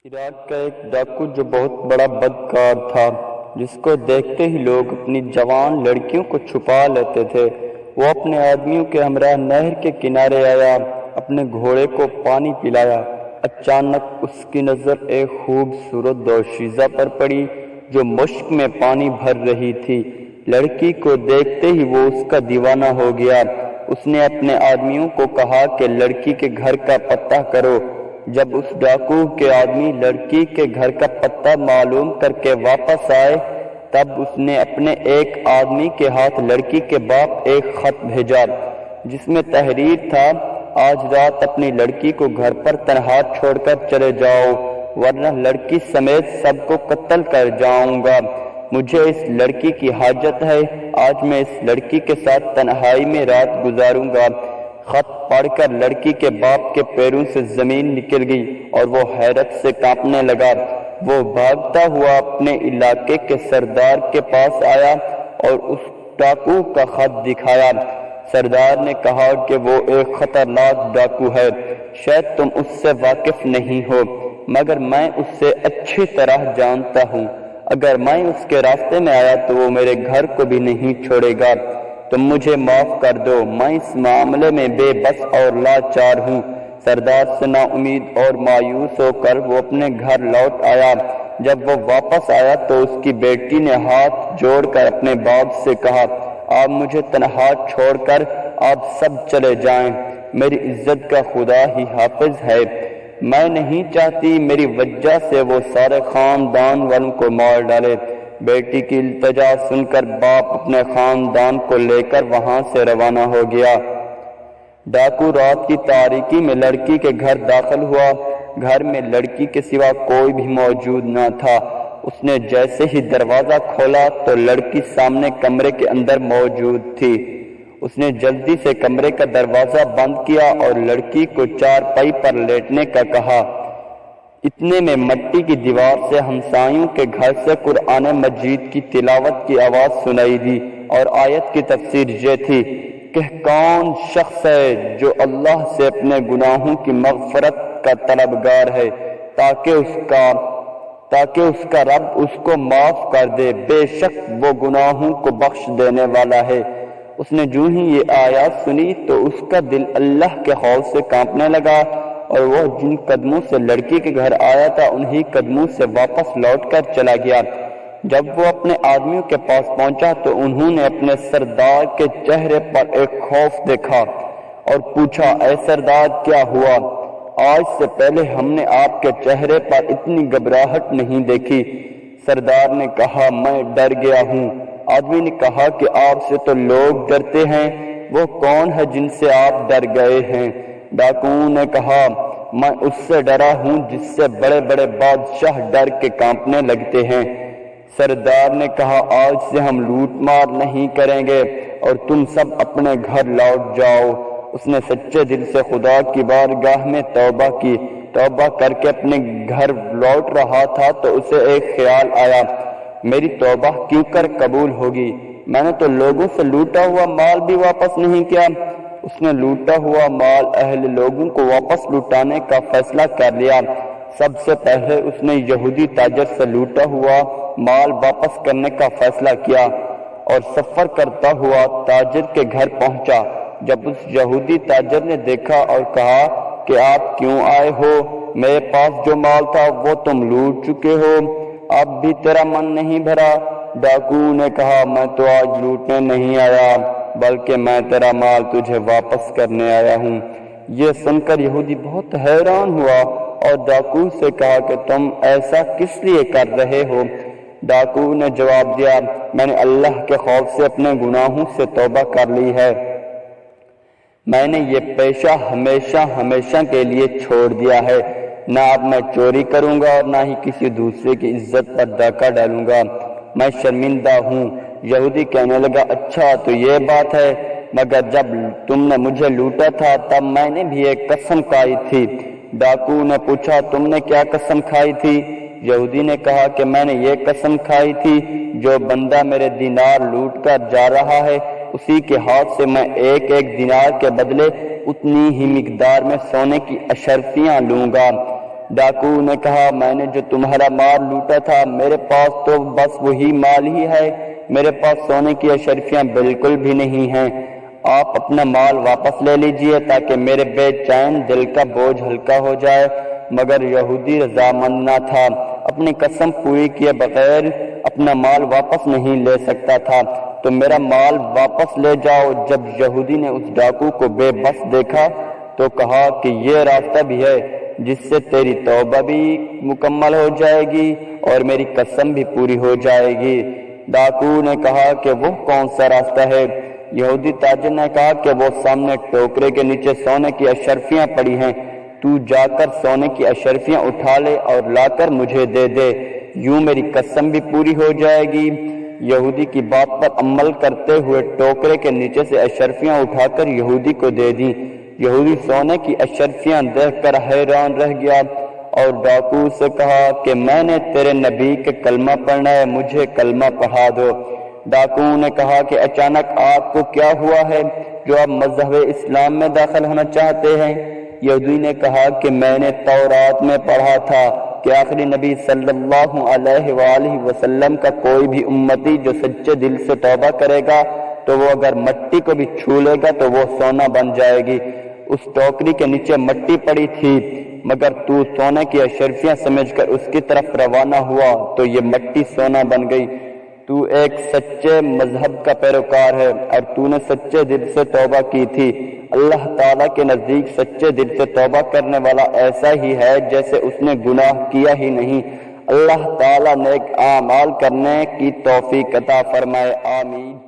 عراق کا ایک ڈاکو جو بہت بڑا بدکار تھا، جس کو دیکھتے ہی لوگ اپنی جوان لڑکیوں کو چھپا لیتے تھے۔ وہ اپنے آدمیوں کے ہمراہ نہر کے کنارے آیا، اپنے گھوڑے کو پانی پلایا۔ اچانک اس کی نظر ایک خوبصورت دوشیزہ پر پڑی جو مشک میں پانی بھر رہی تھی۔ لڑکی کو دیکھتے ہی وہ اس کا دیوانہ ہو گیا۔ اس نے اپنے آدمیوں کو کہا کہ لڑکی کے گھر کا پتہ کرو۔ جب اس ڈاکو کے آدمی لڑکی کے گھر کا پتہ معلوم کر کے واپس آئے، تب اس نے اپنے ایک آدمی کے ہاتھ لڑکی کے باپ ایک خط بھیجا، جس میں تحریر تھا: آج رات اپنی لڑکی کو گھر پر تنہا چھوڑ کر چلے جاؤ، ورنہ لڑکی سمیت سب کو قتل کر جاؤں گا۔ مجھے اس لڑکی کی حاجت ہے، آج میں اس لڑکی کے ساتھ تنہائی میں رات گزاروں گا۔ خط پڑھ کر لڑکی کے باپ کے پیروں سے زمین نکل گئی اور وہ حیرت سے کانپنے لگا۔ وہ بھاگتا ہوا اپنے علاقے کے سردار کے پاس آیا اور اس ڈاکو کا خط دکھایا۔ سردار نے کہا کہ وہ ایک خطرناک ڈاکو ہے، شاید تم اس سے واقف نہیں ہو، مگر میں اس سے اچھی طرح جانتا ہوں۔ اگر میں اس کے راستے میں آیا تو وہ میرے گھر کو بھی نہیں چھوڑے گا۔ تم مجھے معاف کر دو، میں اس معاملے میں بے بس اور لاچار ہوں۔ سردار سے نا امید اور مایوس ہو کر وہ اپنے گھر لوٹ آیا۔ جب وہ واپس آیا تو اس کی بیٹی نے ہاتھ جوڑ کر اپنے باپ سے کہا: آپ مجھے تنہا چھوڑ کر آپ سب چلے جائیں، میری عزت کا خدا ہی حافظ ہے۔ میں نہیں چاہتی میری وجہ سے وہ سارے خاندان والوں کو مار ڈالے۔ بیٹی کی التجا سن کر باپ اپنے خاندان کو لے کر وہاں سے روانہ ہو گیا۔ ڈاکو رات کی تاریکی میں لڑکی کے گھر داخل ہوا۔ گھر میں لڑکی کے سوا کوئی بھی موجود نہ تھا۔ اس نے جیسے ہی دروازہ کھولا تو لڑکی سامنے کمرے کے اندر موجود تھی۔ اس نے جلدی سے کمرے کا دروازہ بند کیا اور لڑکی کو چارپائی پر لیٹنے کا کہا۔ اتنے میں مٹی کی دیوار سے ہمسایوں کے گھر سے قرآن مجید کی تلاوت کی آواز سنائی دی اور آیت کی تفسیر یہ تھی کہ کون شخص ہے جو اللہ سے اپنے گناہوں کی مغفرت کا طلبگار ہے تاکہ اس کا رب اس کو معاف کر دے، بے شک وہ گناہوں کو بخش دینے والا ہے۔ اس نے جو ہی یہ آیات سنی تو اس کا دل اللہ کے خوف سے کانپنے لگا اور وہ جن قدموں سے لڑکی کے گھر آیا تھا انہی قدموں سے واپس لوٹ کر چلا گیا۔ جب وہ اپنے آدمیوں کے پاس پہنچا تو انہوں نے اپنے سردار کے چہرے پر ایک خوف دیکھا اور پوچھا: اے سردار، کیا ہوا؟ آج سے پہلے ہم نے آپ کے چہرے پر اتنی گھبراہٹ نہیں دیکھی۔ سردار نے کہا: میں ڈر گیا ہوں۔ آدمی نے کہا کہ آپ سے تو لوگ ڈرتے ہیں، وہ کون ہے جن سے آپ ڈر گئے ہیں؟ ڈاکو نے کہا: میں اس سے ڈرا ہوں جس سے بڑے بڑے بادشاہ ڈر کے کانپنے لگتے ہیں۔ سردار نے کہا: آج سے ہم لوٹ مار نہیں کریں گے اور تم سب اپنے گھر لوٹ جاؤ۔ اس نے سچے دل سے خدا کی بارگاہ میں توبہ کی۔ توبہ کر کے اپنے گھر لوٹ رہا تھا تو اسے ایک خیال آیا: میری توبہ کیوں کر قبول ہوگی؟ میں نے تو لوگوں سے لوٹا ہوا مال بھی واپس نہیں کیا۔ اس نے لوٹا ہوا مال اہل لوگوں کو واپس لوٹانے کا فیصلہ کر لیا۔ سب سے پہلے اس نے یہودی تاجر سے لوٹا ہوا مال واپس کرنے کا فیصلہ کیا اور سفر کرتا ہوا تاجر کے گھر پہنچا۔ جب اس یہودی تاجر نے دیکھا اور کہا کہ آپ کیوں آئے ہو؟ میرے پاس جو مال تھا وہ تم لوٹ چکے ہو، اب بھی تیرا من نہیں بھرا؟ ڈاکو نے کہا: میں تو آج لوٹنے نہیں آیا بلکہ میں تیرا مال تجھے واپس کرنے آیا ہوں۔ یہ سن کر یہودی بہت حیران ہوا اور ڈاکو سے کہا کہ تم ایسا کس لیے کر رہے ہو؟ ڈاکو نے جواب دیا: میں نے اللہ کے خوف سے اپنے گناہوں سے توبہ کر لی ہے۔ میں نے یہ پیشہ ہمیشہ کے لیے چھوڑ دیا ہے۔ نہ اب میں چوری کروں گا اور نہ ہی کسی دوسرے کی عزت پر ڈاکہ ڈالوں گا۔ میں شرمندہ ہوں۔ یہودی کہنے لگا: اچھا تو یہ بات ہے، مگر جب تم نے مجھے لوٹا تھا تب میں نے بھی ایک قسم کھائی تھی۔ ڈاکو نے پوچھا: تم نے کیا قسم کھائی تھی؟ یہودی نے کہا کہ میں نے یہ قسم کھائی تھی: جو بندہ میرے دینار لوٹ کر جا رہا ہے اسی کے ہاتھ سے میں ایک دینار کے بدلے اتنی ہی مقدار میں سونے کی اشرفیاں لوں گا۔ ڈاکو نے کہا میں نے جو تمہارا مال لوٹا تھا میرے پاس تو بس وہی مال ہی ہے، میرے پاس سونے کی اشرفیاں بالکل بھی نہیں ہیں، آپ اپنا مال واپس لے لیجئے تاکہ میرے بے چین دل کا بوجھ ہلکا ہو جائے۔ مگر یہودی رضامند نہ تھا، اپنی قسم پوری کیے بغیر اپنا مال واپس نہیں لے سکتا تھا۔ تو میرا مال واپس لے جاؤ۔ جب یہودی نے اس ڈاکو کو بے بس دیکھا تو کہا کہ یہ راستہ بھی ہے جس سے تیری توبہ بھی مکمل ہو جائے گی اور میری قسم بھی پوری ہو جائے گی۔ ڈاکو نے کہا کہ وہ کون سا راستہ ہے؟ یہودی تاجر نے کہا کہ وہ سامنے ٹوکرے کے نیچے سونے کی اشرفیاں پڑی ہیں، تو جا کر سونے کی اشرفیاں اٹھا لے اور لا کر مجھے دے دے، یوں میری قسم بھی پوری ہو جائے گی۔ یہودی کی بات پر عمل کرتے ہوئے ٹوکرے کے نیچے سے اشرفیاں اٹھا کر یہودی کو دے دی۔ یہودی سونے کی اشرفیاں دیکھ کر حیران رہ گیا اور ڈاکو سے کہا کہ میں نے تیرے نبی کے کلمہ پڑھنا ہے، مجھے کلمہ پڑھا دو۔ ڈاکو نے کہا کہ اچانک آپ کو کیا ہوا ہے جو آپ مذہب اسلام میں داخل ہونا چاہتے ہیں؟ یہودی نے کہا کہ میں نے تورات میں پڑھا تھا کہ آخری نبی صلی اللہ علیہ وآلہ وسلم کا کوئی بھی امتی جو سچے دل سے توبہ کرے گا تو وہ اگر مٹی کو بھی چھو لے گا تو وہ سونا بن جائے گی۔ اس ٹوکری کے نیچے مٹی پڑی تھی، مگر تو سونے کی اشرفیاں سمجھ کر اس کی طرف روانہ ہوا تو یہ مٹی سونا بن گئی۔ تو ایک سچے مذہب کا پیروکار ہے اور تو نے سچے دل سے توبہ کی تھی۔ اللہ تعالیٰ کے نزدیک سچے دل سے توبہ کرنے والا ایسا ہی ہے جیسے اس نے گناہ کیا ہی نہیں۔ اللہ تعالیٰ نیک اعمال کرنے کی توفیق عطا فرمائے، آمین۔